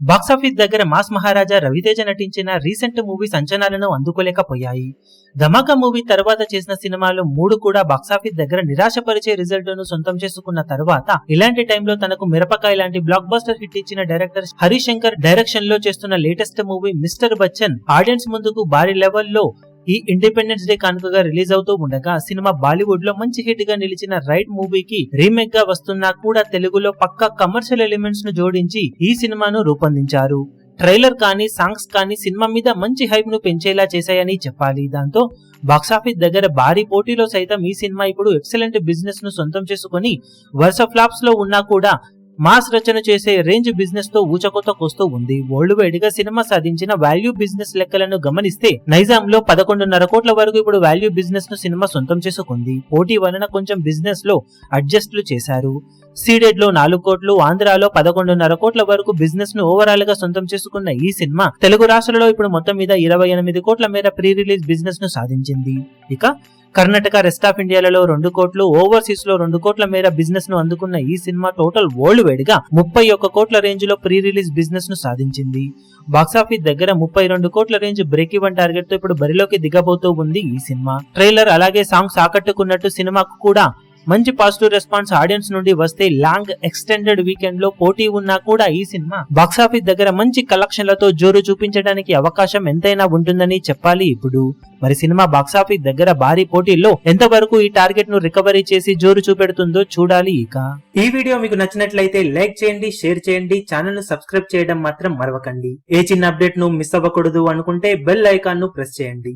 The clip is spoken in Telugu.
బాక్సాఫీస్ దగ్గర మాస్ మహారాజా రవితేజ నటించిన రీసెంట్ మూవీస్ అంచనాలను అందుకోలేకపోయాయి. ధమాకా మూవీ తర్వాత చేసిన సినిమాలు 3 కూడా బాక్సాఫీస్ దగ్గర నిరాశపరిచే రిజల్ట్ ను సొంతం చేసుకున్న తర్వాత ఇలాంటి టైంలో తనకు మిరపకాయ లాంటి బ్లాక్ బస్టర్ హిట్ ఇచ్చిన డైరెక్టర్ హరిశంకర్ డైరెక్షన్ లో చేస్తున్న latest movie mister Bachchan audience ముందుకు భారీ లెవెల్లో ఈ ఇండిపెండెన్స్ డే కానుకగా రిలీజ్ అవుతూ ఉండగా సినిమా బాలీవుడ్ లో మంచి హిట్ గా నిలిచిన రైడ్ మూవీకి రీమేక్ గా వస్తున్నా కూడా తెలుగులో పక్కా కమర్షియల్ ఎలిమెంట్స్ ను జోడించి ఈ సినిమాను రూపొందించారు. ట్రైలర్ కానీ సాంగ్స్ కానీ సినిమా మీద మంచి హైప్ ను పెంచేలా చేశాయని చెప్పాలి. దాంతో బాక్సాఫీస్ దగ్గర భారీ పోటీలో సైతం ఈ సినిమా ఇప్పుడు ఎక్సలెంట్ బిజినెస్ ను సొంతం చేసుకుని వరుస ఫ్లాప్స్ లో ఉన్నా కూడా మాస్ రచన చేసే రేంజ్ బిజినెస్ తో ఊచకొత్తకొస్తూ ఉంది. వరల్డ్ వైడ్ గా సినిమా సాధించిన వాల్యూ బిజినెస్ లెక్కలను గమనిస్తే నైజాం లో 11.5 కోట్ల వరకు ఇప్పుడు వాల్యూ బిజినెస్ ను సినిమా సొంతం చేసుకుంది. పోటీ వలన కొంచెం బిజినెస్ లో అడ్జస్ట్లు చేశారు. సీడెడ్ లో 4 కోట్లు, ఆంధ్రాలో 11.5 కోట్ల వరకు బిజినెస్ ను ఓవరాల్ గా సొంతం చేసుకున్న ఈ సినిమా తెలుగు రాష్ట్రాలలో ఇప్పుడు మొత్తం మీద 28 కోట్ల మేర ప్రీ రిలీజ్ బిజినెస్ ను సాధించింది. ఇక కర్ణాటక, రెస్ట్ ఆఫ్ ఇండియాలలో 2 కోట్లు, ఓవర్సీస్ లో 2 కోట్ల మేర బిజినెస్ ను అందుకున్న ఈ సినిమా టోటల్ వరల్డ్ వైడ్ గా 31 కోట్ల రేంజ్ లో ప్రీ రిలీజ్ బిజినెస్ ను సాధించింది. బాక్సాఫీస్ దగ్గర 32 కోట్ల రేంజ్ బ్రేక్ ఈవెన్ టార్గెట్ తో ఇప్పుడు బరిలోకి దిగబోతూ ఉంది ఈ సినిమా. ట్రైలర్ అలాగే సాంగ్స్ ఆకట్టుకున్నట్టు సినిమాకు కూడా మంచి పాజిటివ్ రెస్పాన్స్ ఆడియన్స్ నుండి వస్తే లాంగ్ ఎక్స్టెండెడ్ వీకెండ్ లో పోటీ ఉన్నా కూడా ఈ సినిమా బాక్సాఫీస్ దగ్గర మంచి కలెక్షన్లతో జోరు చూపించడానికి అవకాశం ఎంతైనా ఉంటుందని చెప్పాలి. ఇప్పుడు మరి సినిమా బాక్సాఫీస్ దగ్గర భారీ పోటీల్లో ఎంతవరకు ఈ టార్గెట్ ను రికవరీ చేసి జోరు చూపెడుతుందో చూడాలి. ఇక ఈ వీడియో మీకు నచ్చినట్లయితే లైక్ చేయండి, షేర్ చేయండి, ఛానల్ ను సబ్స్క్రైబ్ చేయడం మాత్రం మరవకండి. ఏ చిన్న అప్డేట్ ను మిస్ అవ్వకూడదు అనుకుంటే బెల్ ఐకాన్ ను ప్రెస్ చేయండి.